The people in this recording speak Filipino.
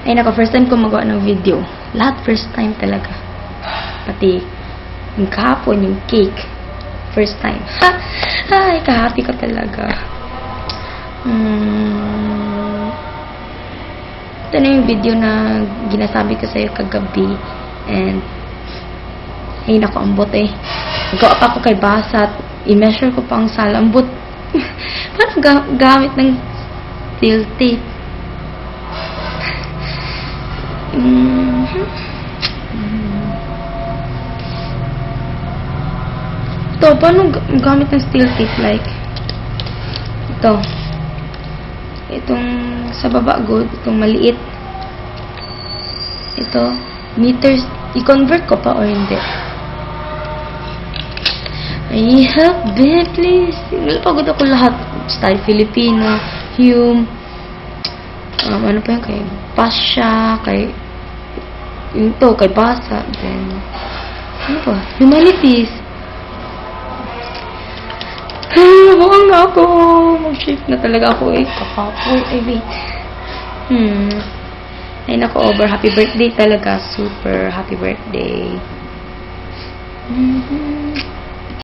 Ay nako, first time ko magawa ng video. Lahat first time talaga. Pati yung kahapon, yung cake. First time. Ha! Ay, ka-happy ko talaga. Ito na yung video na ginasabi ko sa'yo kagabi. And, ay nako, ambot eh. Nagawa pa ako kay Basat. I-measure ko pa ang salambot. Parang gamit ng steel tape. Ito, paano gamit ng steel tape? Like, ito. Itong sa baba good, itong maliit. Ito, meters. I-convert ko pa o hindi? I have been please. Nalapagod ako lahat. Style Filipino, Hume, ano pa yun, kay Pasha, kay yung to, kay Basa, then ano pa? Humanities. Buang na ako. Mag-shift na talaga ako eh. Kakapoy. Ay, wait. Ay, nako, over. Happy birthday talaga. Super happy birthday.